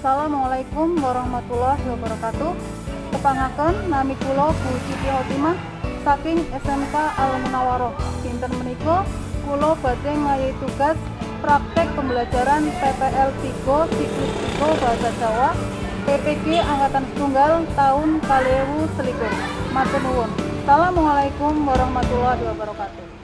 Assalamualaikum warahmatullahi wabarakatuh. Kepangaken nami kula Bu Siti Khotimah saking SMK Al Munawwaroh. Dinten menika kula badhe ngayahi tugas praktek pembelajaran PPL 3 siklus 3 Bahasa Jawa PPG Angkatan Setunggal tahun 2021. Matur nuwun. Assalamualaikum warahmatullahi wabarakatuh.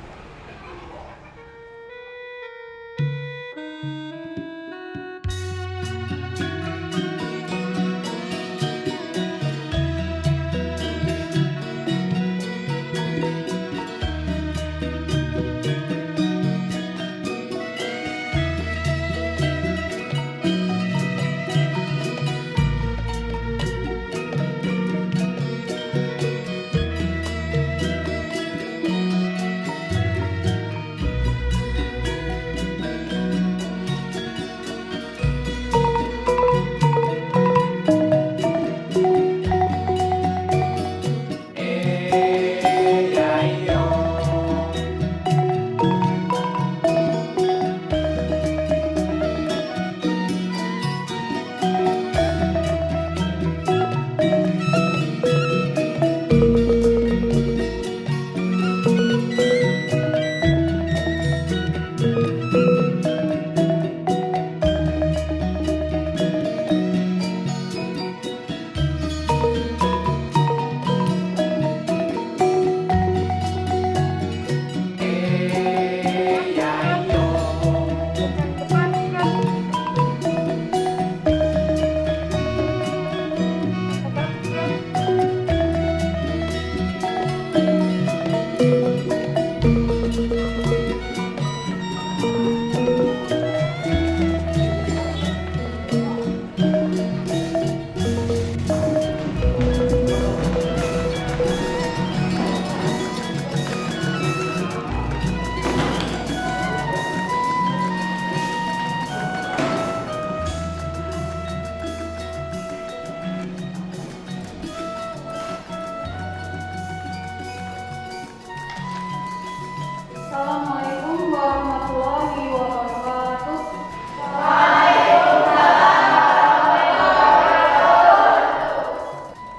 Assalamualaikum warahmatullahi wabarakatuh.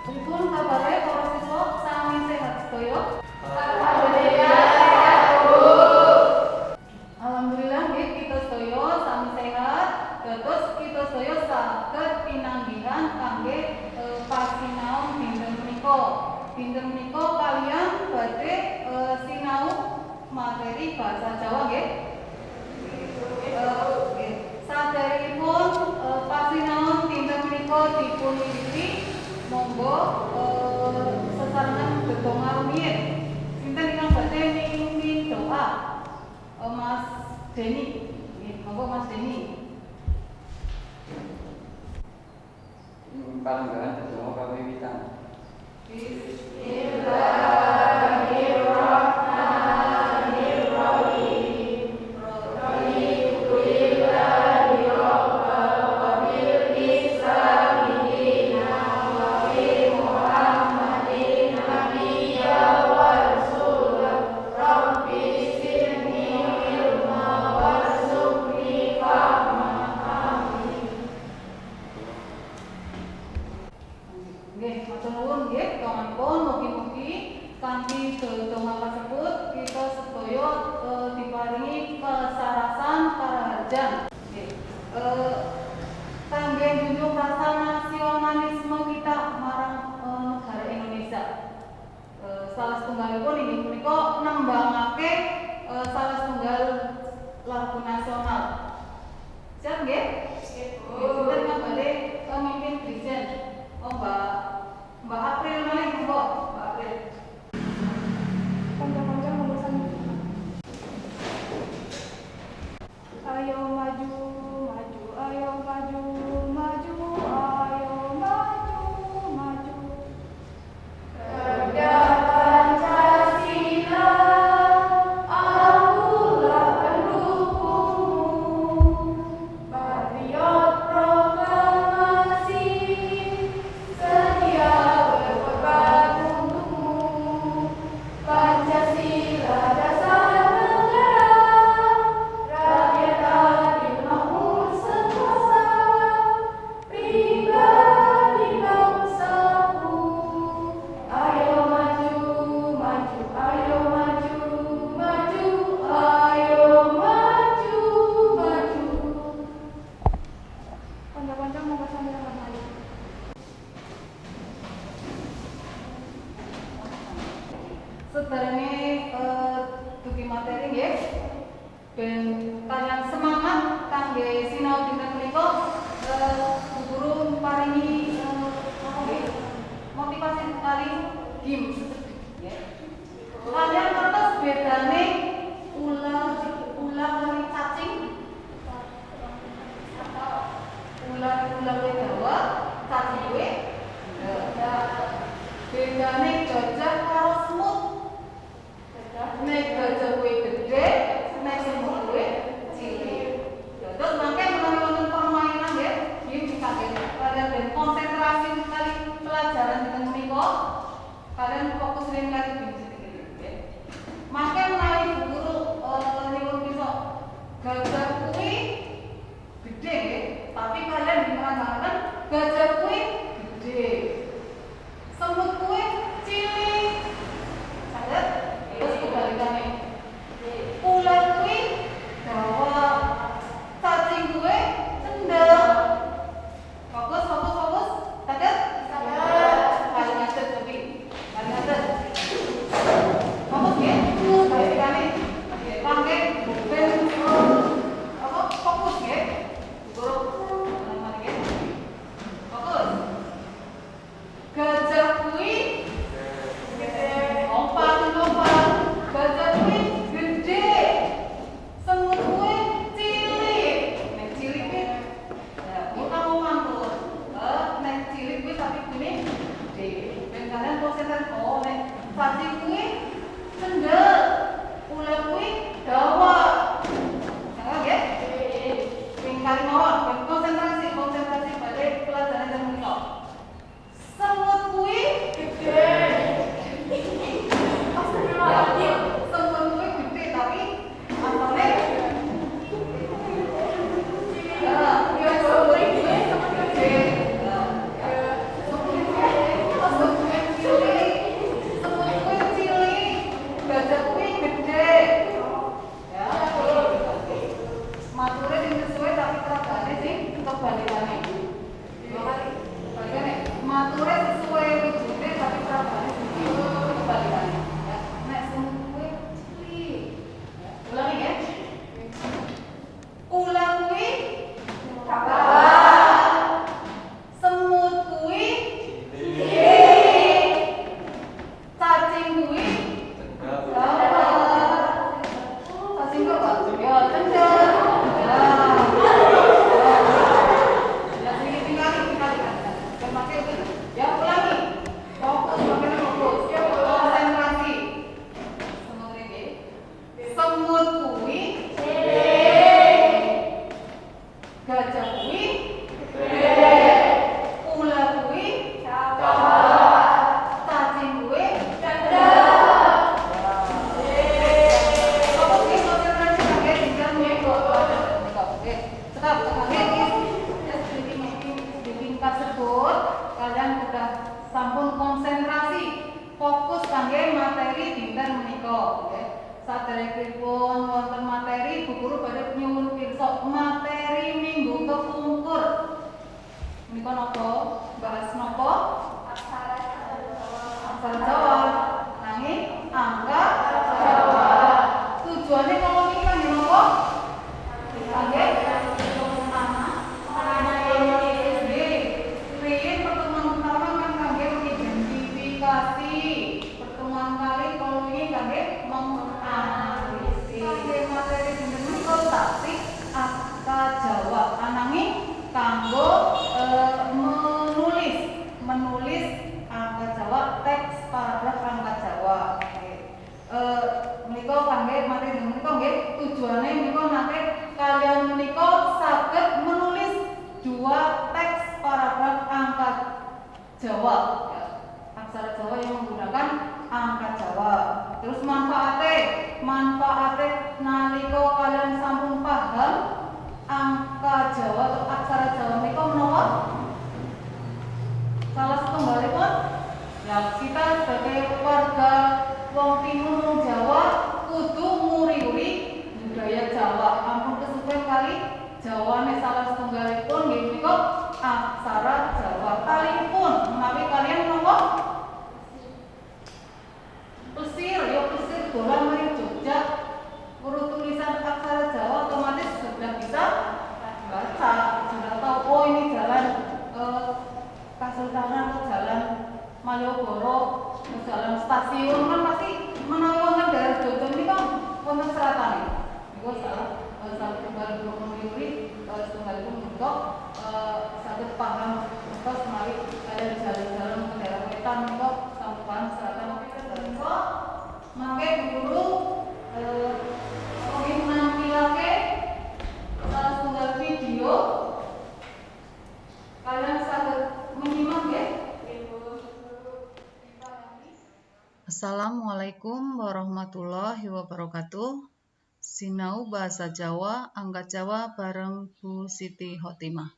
Dipun kabare para siswa sami sehat sedaya? Alhamdulillah nggih kita sedaya sami sehat. Dados kita sedaya saged pinanggihan kangge pasinaon dinten menika. Dinten menika kalian badhe sinau materi bahasa Jawa nggih. Saderengipun pasinaon dinten menika dipun wiwiti, monggo sesarengan ndedonga rumiyin. Sinten ingkang badhe mimpin doa? Mas Deni. Nggih, monggo Mas Deni. Palenggahan ndedonga kawiwitan. Nggih, matur nuwun nggih, tonggonipun mugi-mugi kanthi donga kasebut kita sedaya diparingi kesarasan karaharjan. Nggih. Kangge njunjung rasa nasionalisme kita marang negara Indonesia. Salah setunggalipun inggih punika nembangake salah setunggal lagu nasional. Siap nggih? Sinten ingkang badhe mimpin Drijen? Oh Mbak April malih monggo, Mbak April. Panjang-panjang lulusan. Ayo maju, maju, ayo maju, maju, ayo maju, maju. Kerja Pancasila, akulah pendukungmu. Patriot proklamasi, sedia berkorban untukmu. Pancasila dasar negara, rakyat adil Yo, kenceng. Ya, tinggali. Jangan pakai itu. Ya, ulangi. Fokus, makin fokus. Konsentrasi. Semut ini. Semut kuwi. Gajah kuwi. Ular kuwi. Cacing kuwi. Tersebut kalian sudah sampun konsentrasi fokus kangge materi dinten menika nggih. Saderengipun wonten materi Bu Guru badhe nyuwun pirsa materi minggu kepungkur. Menika napa? Bahas napa? Aksara Jawa. Nanging angka Jawa. Tujuane kalau iki kangge napa? Kangge pertemuan pertama kan kangge mengidentifikasi. Pertemuan kali kalau ini kangge menganalisis. Kangge materi dinten menika tasik angka Jawa. Ananging kanggo menulis angka Jawa, teks paragraf angka Jawa. Menika kangge materi dinten menika nggih tujuane menika nate kalian menika saged menulis dua teks paragraf angka Jawa. Ya. Aksara Jawa yang menggunakan angka Jawa. Terus manfaate nalika kalian sampun paham angka Jawa atau aksara Jawa menika menapa? Salah setunggalipun ya kita sebagai warga wong timur wong Jawa kudu nguri-uri budaya Jawa. Ampun kesupen kali Jawane salah setunggalipun nggih menika aksara Jawa. Kalipun menawi kalian menapa? Pesir dolan mari Jogja. Urut tulisan aksara Jawa otomatis sudah bisa baca, sudah tahu oh ini jalan Kasultanan atau jalan Malioboro, jalan stasiun kan pasti menawi wonten daerah Jogja menika wonten seratane. Niku salah tunggal Bumi setunggalipun menika saged paham menika semari ada jalan-jalan ke daerah wetan menika sampun paham seratan menika mangke guru ingin menampilake salah setunggal video kalian saged menyimak ya. Assalamualaikum warahmatullahi wabarakatuh. Sinau bahasa Jawa, angka Jawa bareng Bu Siti Khotimah.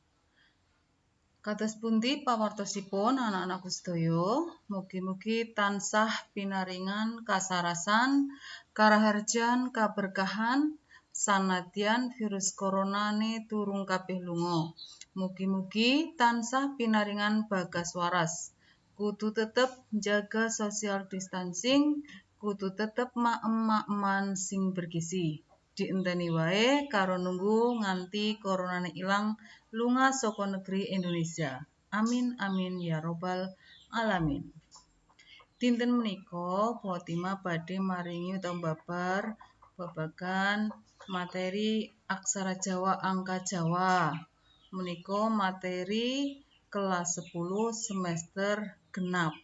Kados pundi pawartosipun anak-anakku sedaya, mugi-mugi tansah pinaringan kasarasan, karaharjan, kaberkahan, sanadyan virus coronane turung kabeh lunga. Mugi-mugi tansah pinaringan bagas waras. Kudu tetep jaga social distancing, kudu tetep maem-maeman sing bergizi. Dienteni wae karo nunggu nganti coronane ilang lunga saka negeri Indonesia. Amin amin ya robbal alamin. Dinten menika Khotimah badhe maringi utawa babagan materi aksara Jawa angka Jawa. Menika materi kelas 10 semester genap.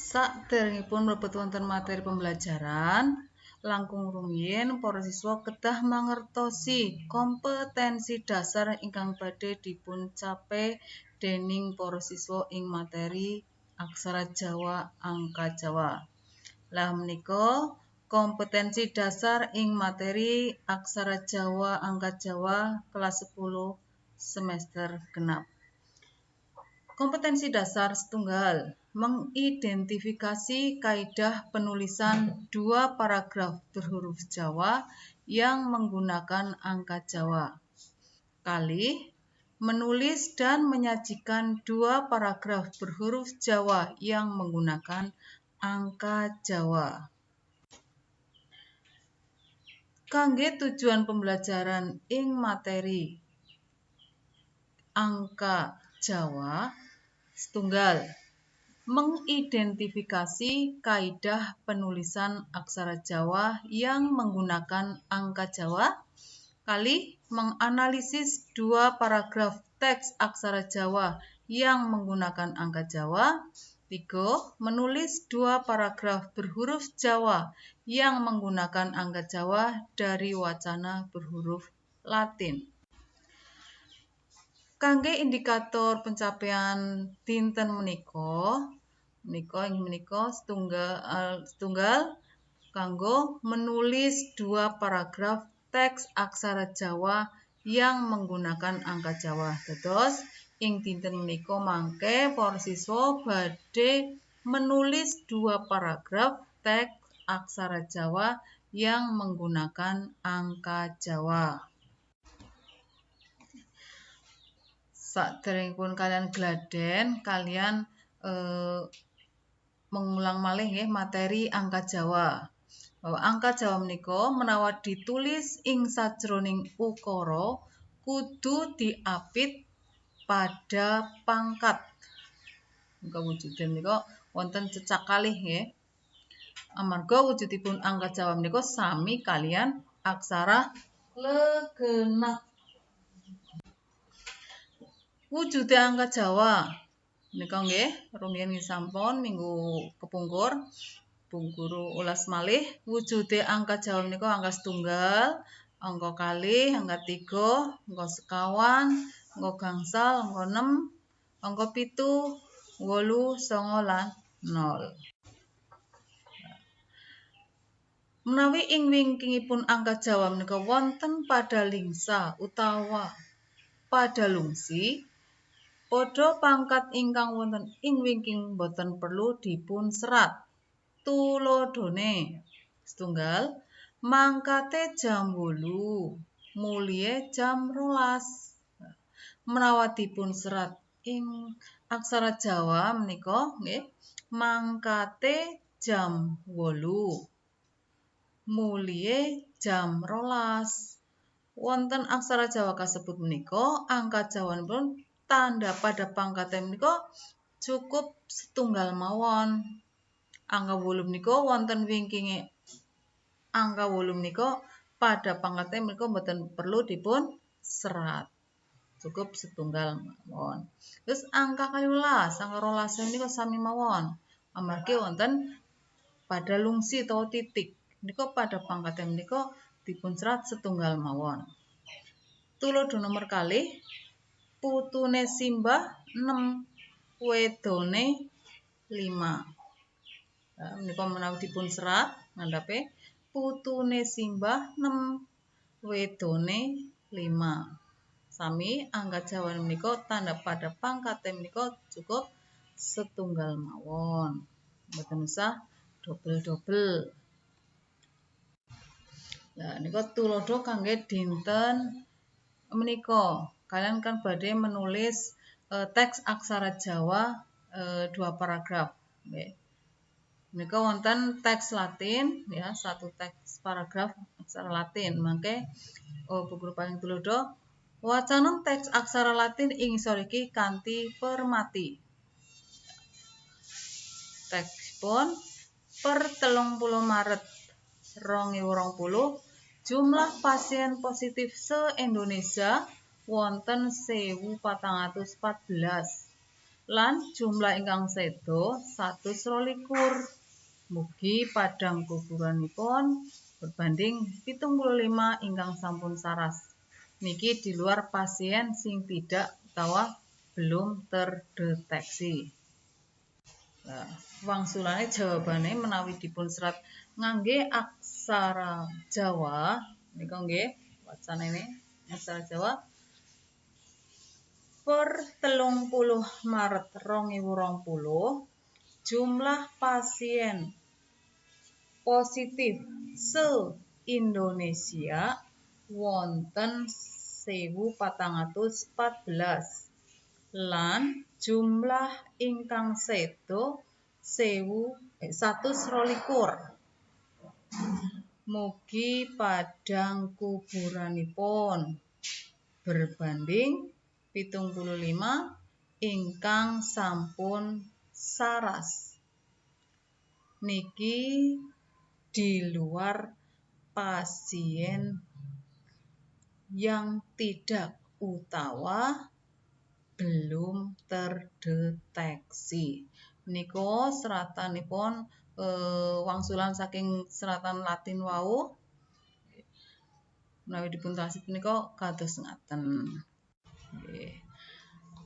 Saderengipun mlebet wonten materi pembelajaran, langkung rumiyin para siswa kedah mangertosi kompetensi dasar ingkang badhe dipun capai dening para siswa ing materi aksara Jawa angka Jawa. Lah menika kompetensi dasar ing materi aksara Jawa angka Jawa kelas 10 semester genap. Kompetensi dasar setunggal, mengidentifikasi kaidah penulisan dua paragraf berhuruf Jawa yang menggunakan angka Jawa. Kalih, menulis dan menyajikan dua paragraf berhuruf Jawa yang menggunakan angka Jawa. Kangge tujuan pembelajaran ing materi angka Jawa setunggal, mengidentifikasi kaidah penulisan aksara Jawa yang menggunakan angka Jawa. Kali menganalisis dua paragraf teks aksara Jawa yang menggunakan angka Jawa. 3. Menulis dua paragraf berhuruf Jawa yang menggunakan angka Jawa dari wacana berhuruf Latin. Kangge indikator pencapaian dinten menika setunggal kanggo menulis dua paragraf teks aksara Jawa yang menggunakan angka Jawa. Dados ing dinten menika mangke para siswa badhe menulis dua paragraf teks aksara Jawa yang menggunakan angka Jawa. Saderengipun kalian gladen, kalian mengulang malih nggih materi angka Jawa. Bahwa angka Jawa menika menawa ditulis ing sajroning ukara kudu diapit pada pangkat. Menika wujudipun menika wonten cecak kalih nggih. Amarga wujudipun angka Jawa menika sami kalian aksara legenah. Wujude angka Jawa menika nggih rumiyin sampun minggu kepungkur Bung Guru ulas malih. Wujude angka Jawa menika angka setunggal, angka kalih, angka 3, angka sekawan, angka gangsal, angka 6, angka 7, 8, 9 lan 0. Menawi ing wingkingipun angka Jawa menika wonten pada lingsa utawa pada lungsi, padha pangkat ingkang wonten ing wingking boten perlu dipun serat. Tulodhone setunggal mangkate jam 8, mulye jam 12. Menawa dipun serat ing aksara Jawa menika nggih mangkate jam 8, mulye jam 12. Wonten aksara Jawa kasebut menika angka Jawanipun tanda pada pangkate menika cukup setunggal mawon. Angka 8 menika wonten wingkinge angka 8 menika pada pangkate menika mboten perlu dipun serat. Cukup setunggal mawon. Terus angka 12, angka 12 menika sami mawon. Amargi wonten pada lungsi utawa titik. Menika pada pangkate menika dipun serat setunggal mawon. Tuladha nomor kalih, putune simbah 6, wedone 5. Menika menawi dipun serat ngandhape putune simbah 6, wedone 5. Sami angka Jawa menika tanda pada pangkate menika cukup setunggal mawon. Mboten usah dobel-dobel. Lah nika tuladha kangge dinten menika. Kalian kan badhe menulis teks aksara Jawa 2 paragraf, nggih. Menika wonten teks Latin ya, satu teks paragraf aksara Latin. Mangke Bu Guru paling tuladha wacanen teks aksara Latin ing ngisor iki kanthi permati. Teksipun per 30 Maret 2020 jumlah pasien positif se-Indonesia wonten 1414 lan jumlah ingkang sedo 122. Mugi padang kuburanipun berbanding 75 ingkang sampun saras. Niki di luar pasien sing tidak utawa belum terdeteksi. Nah, wangsulane jawabane menawi dipun serat ngangge aksara Jawa nika nggih wacanane aksara Jawa per 30 Maret 2020 jumlah pasien positif se-Indonesia wonten 1414 lan jumlah ingkang sedo 122. Mugi padang kuburanipun berbanding 75 ingkang sampun saras. Niki di luar pasien yang tidak utawa belum terdeteksi. Niko seratanipun wangsulan saking seratan Latin wau. Menawi dipuntaksih punika kados ngaten. Nggih.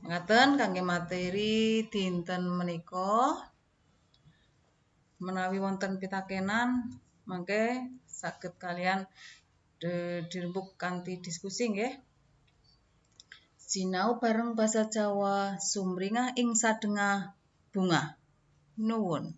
Ngaten kangge materi dinten menika. Menawi wonten pitakenan mangke saged kalian dirembuk kanthi diskusi nggih. Sinau bareng basa Jawa sumringah ing sadengah bunga. Nuwun.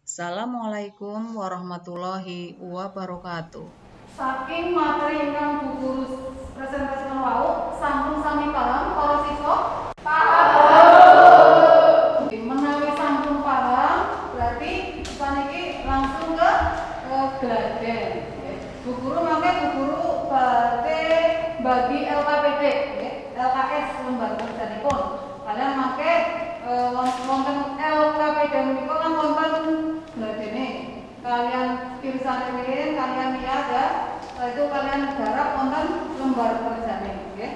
Assalamualaikum warahmatullahi wabarakatuh. Saking materi ingkang Bu Guru presentasikan wau sampun sami paham para siswa? Paham. Menawi sampun paham berarti saniki langsung ke Gladen. Bu Guru mangke Bu Guru badhe bagi LKPD, LKS lembar kerjanipun. Kalian mangke wonten LKPD menika kan wonten gladene. Kalian pirsanen, kalian lihat ya. Setelah itu kalian garap wonten lembar kerjane, nggih.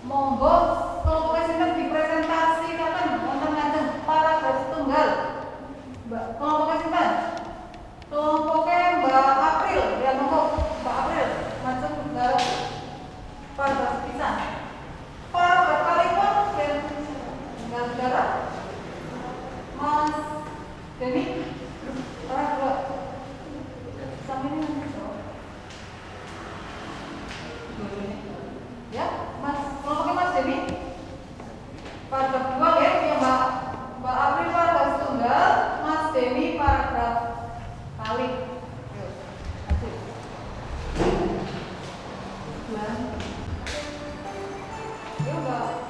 Monggo kelompok sinten dipresentasikan wonten ngajeng paragraf setunggal. Mbak, kelompok sinten? Kelompoknya Mbak April, ya monggo Mbak April masuk ke paragraf pisan. Paragraf kali pun yang tinggal saudara Mas Denny paragraf sampai ini ya Mas kelompoknya Mas Denny paragraf 2 ya yang Mbak April paragraf tunggal, Mas Denny paragraf kali. Yuk, Mbak.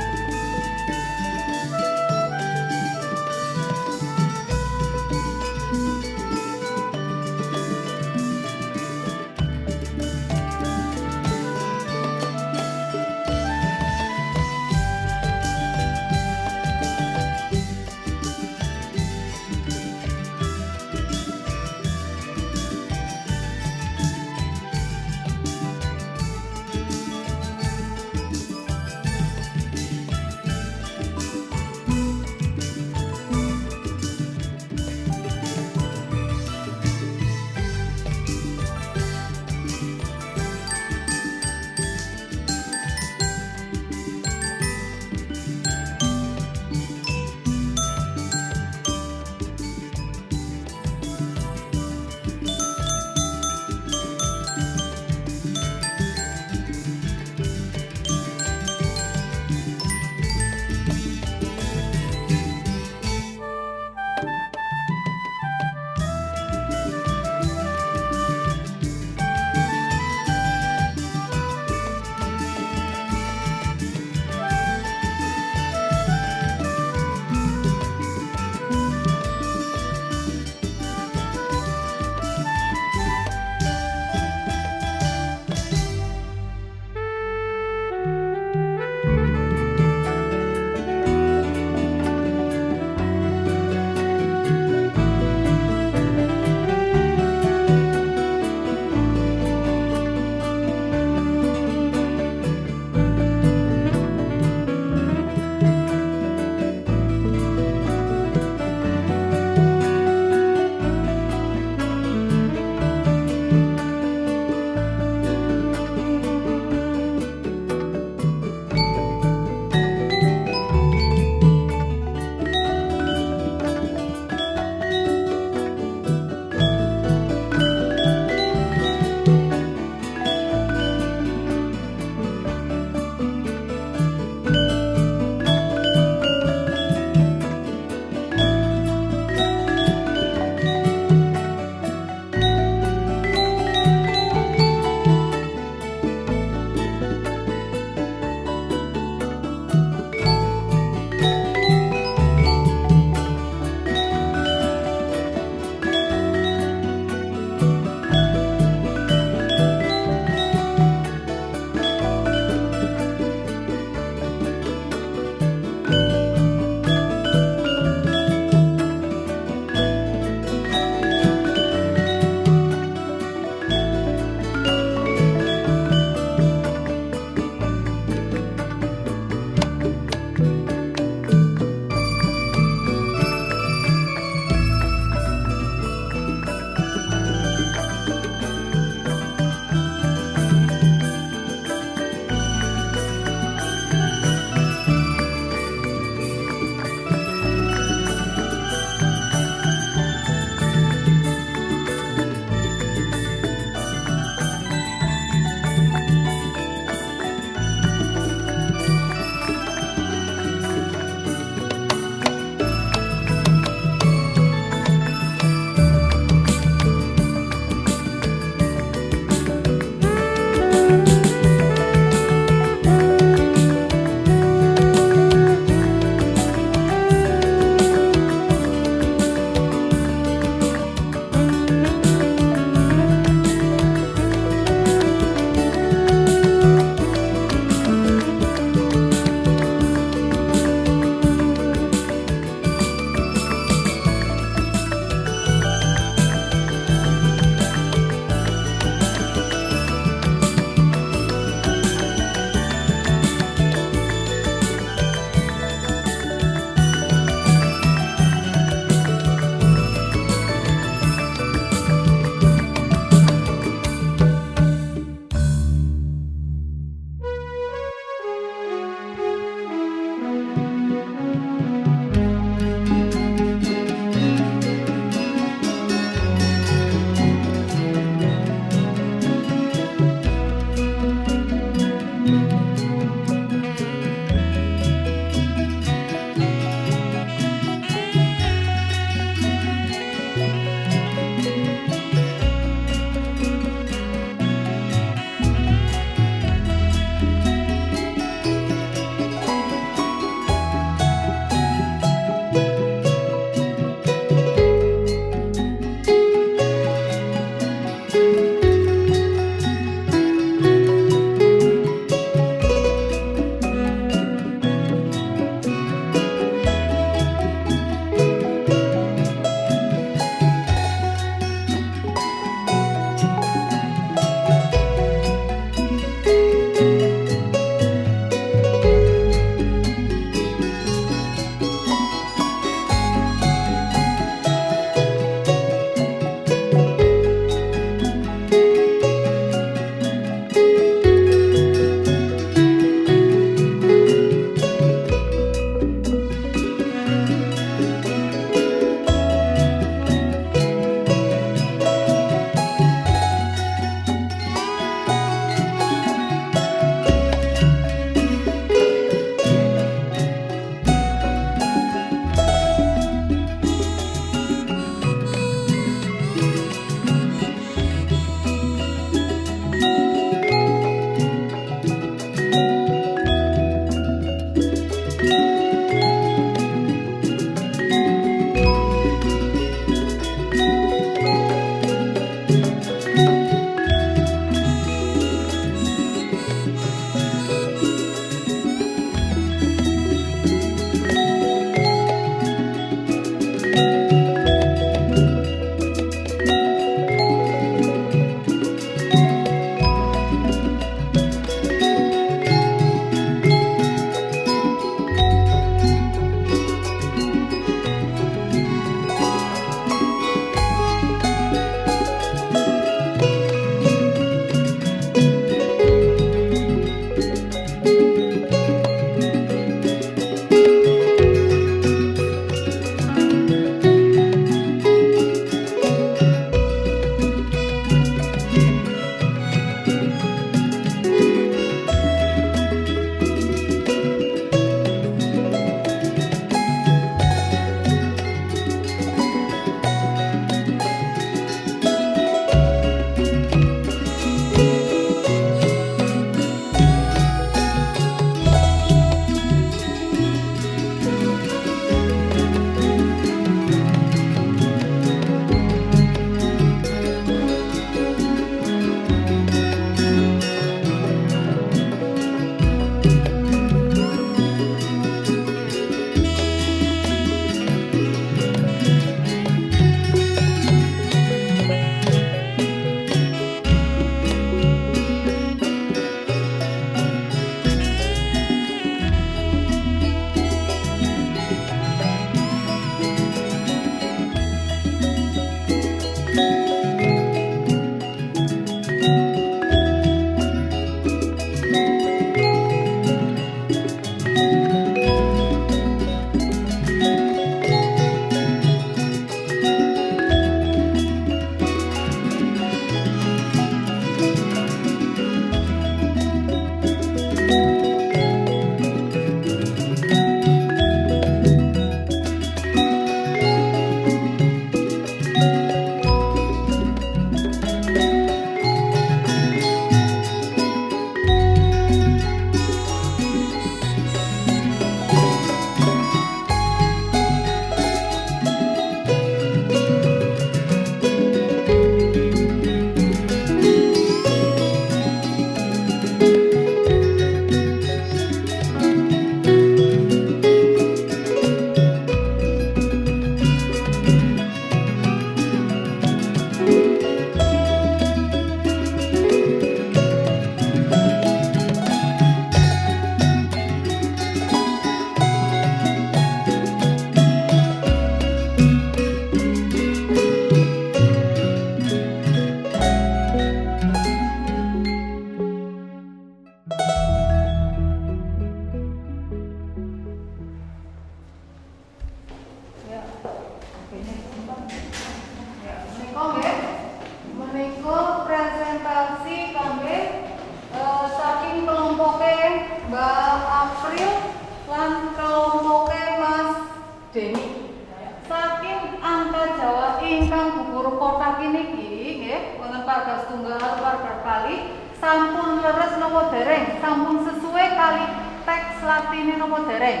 saking niki nggih wonten paragraf setunggal paragraf kali sampun leres napa dereng? Sampun sesuai kali teks latine napa dereng?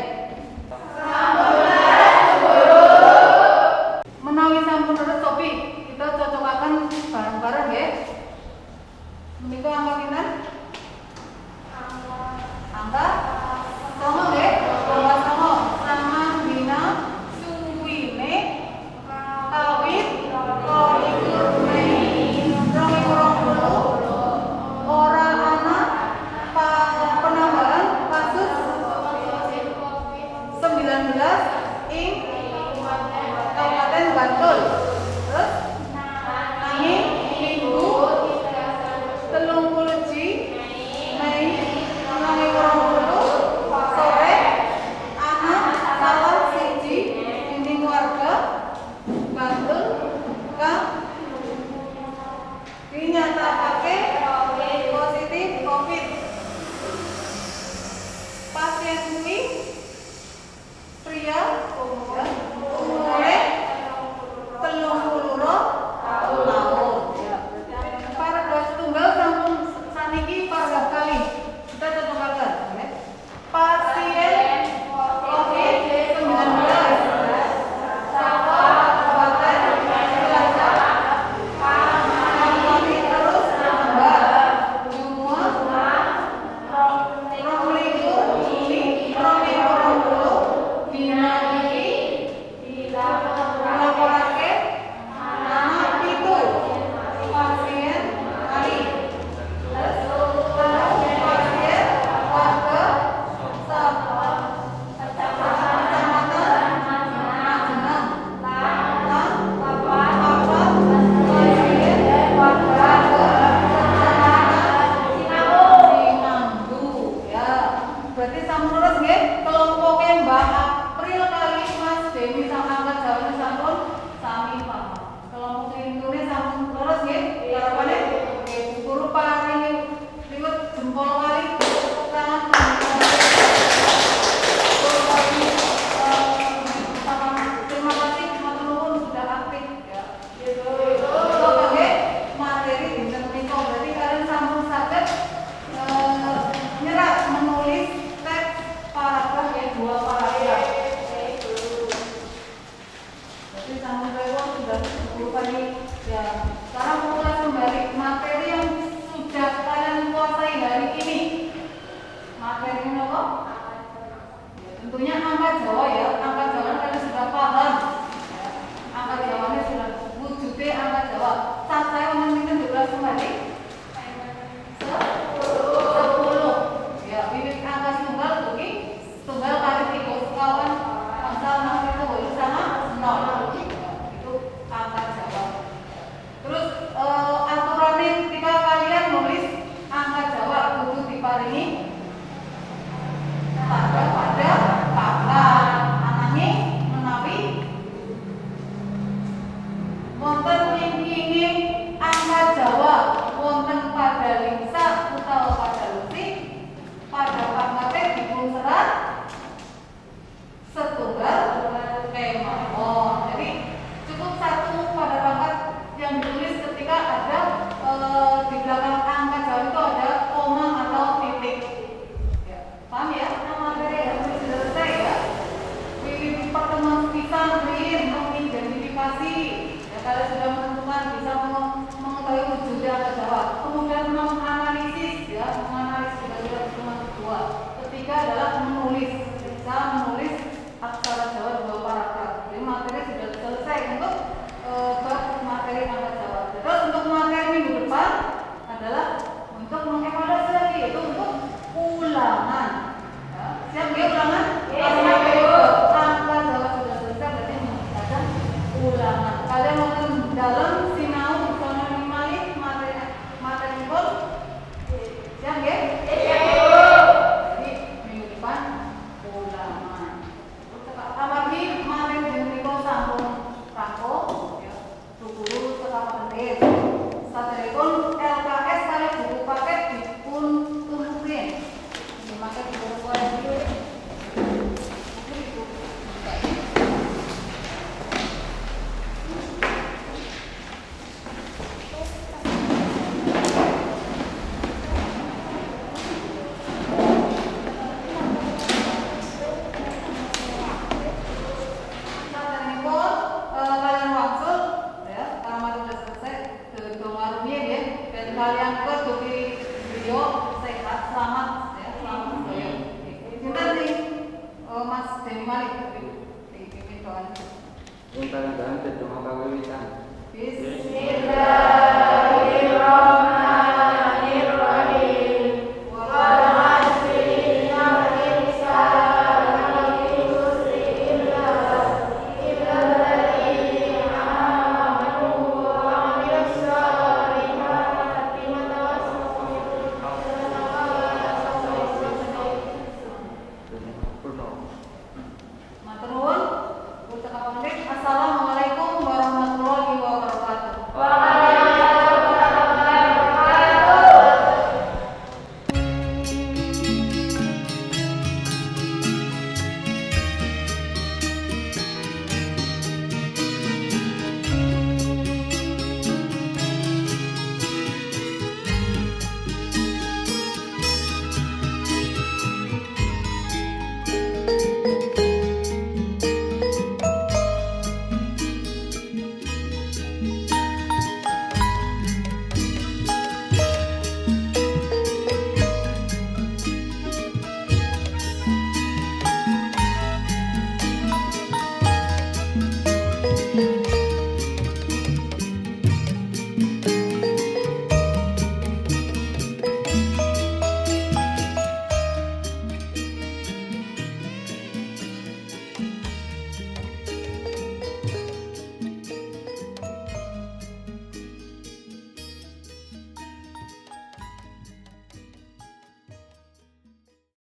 Menawi sampun leres Sopi, kita cocokaken bareng-bareng nggih. Menika angka pinten? Angka 9 nggih. Angka 9 sama dina suwine kawit kalikur Mei 2020 ora ana penambahan kasus 19 ing Kabupaten Bantul. Terus nanging minggu 30 Mei 2020 sore ana salah siji dinding warga Bantul kang dinyatakake positif COVID. Pasien kuwi pria umure 32 tahun. Paragraf tunggal sampun saniki paragraf kali. Kita cocokaken ya. Pasien COVID-19 saka Kabupaten Cilacap mengalami terus nambah jumlah 20 dina iki dilaporake ana 7 pasien kali. Terus pasien warga Kecamatan Majenang lan papat pasien warga Kecamatan Sinambu ya. Berarti sampun leres nggih kelompoke Mbak April kali Mas Deni sama angkat jawane sampun sami paham. Kelompok intune sampun leres nggih. Harapane nggih guru paring liwet jempol kali tepuk tangan. Terima kasih teman-teman sudah aktif ya. Sebagai materi dinten menika berarti kalian sampun saged nyerap menulis teks paragraf yang 2 paragraf. Jadi sampun lewat sudah 10 kali ya. Sekarang mulai kembali materi yang sudah kalian kuasai hari ini. Materi ini apa? Ya, tentunya angka Jawa ya. Angka Jawa kalian sudah paham. Ya. Angka Jawanya sudah wujudnya angka Jawa. Saat saya meminta 12 kembali. 10. Ya, wiwit angka tunggal tuh tunggal kali 3 sekawan angsal 6 itu sama 0. Itu angka Jawa. Terus aturannya ketika kalian nulis angka Jawa kudu diparingi tanda pada papan. Ananging menawi wonten ing angka Jawa wonten pada lingsa utawa pada lusik pada pangkate dipun serat setunggal kemawon. Jadi cukup satu pada pangkat yang ditulis ketika ada di belakang angka Jawa itu ada koma atau titik. Ya, paham ya? Materi yang sudah selesai ya. Di pertemuan kita mengidentifikasi ya, kalian sudah menentukan bisa mengetahui wujudnya angka Jawa. Kemudian menganalisis ya, menganalisis kira-kira pertemuan kedua. Ketiga adalah menulis, bisa menulis aksara Jawa 2 paragraf. Jadi materi sudah selesai untuk bab materi angka Jawa. Terus untuk materi minggu depan adalah untuk mengevaluasi lagi, yaitu untuk